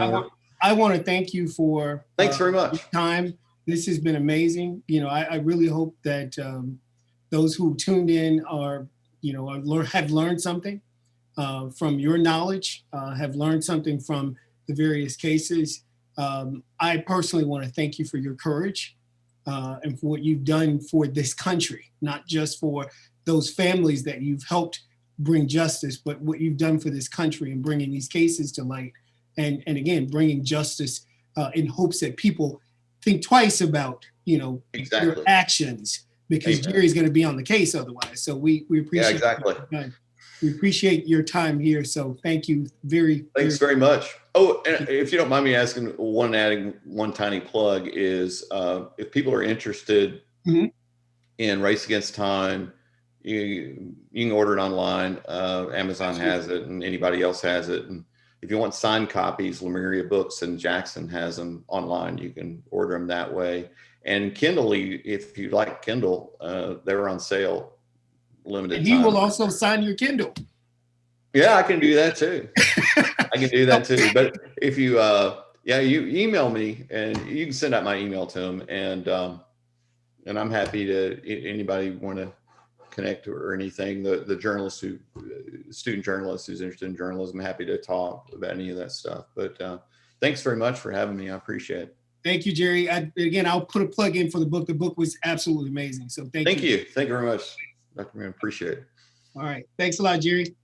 to thank you for thanks very much. your time. This has been amazing. I really hope that those who tuned in are, have learned something from your knowledge, have learned something from the various cases. I personally want to thank you for your courage and for what you've done for this country, not just for those families that you've helped bring justice, but what you've done for this country and bringing these cases to light. And again, bringing justice in hopes that people think twice about, Exactly. your actions, because Amen. Jerry's going to be on the case otherwise. So we appreciate exactly. We appreciate your time here. So thank you Thanks very much. Oh, and if you don't mind me asking, adding one tiny plug is if people are interested in Race Against Time, you can order it online. Amazon has it and anybody else has it. And if you want signed copies, Lemuria Books and Jackson has them online. You can order them that way. And Kindle, if you like Kindle, they're on sale. Limited and he time. will also sign your Kindle. Yeah, I can do that too. I can do that too. But if you, you email me and you can send out my email to him, and I'm happy to anybody want to connect or anything. The journalist student journalist who's interested in journalism, I'm happy to talk about any of that stuff. But thanks very much for having me. I appreciate it. Thank you, Jerry. Again, I'll put a plug in for the book. The book was absolutely amazing. So thank you. Thank you very much, Dr. Mann. Appreciate it. All right. Thanks a lot, Jerry.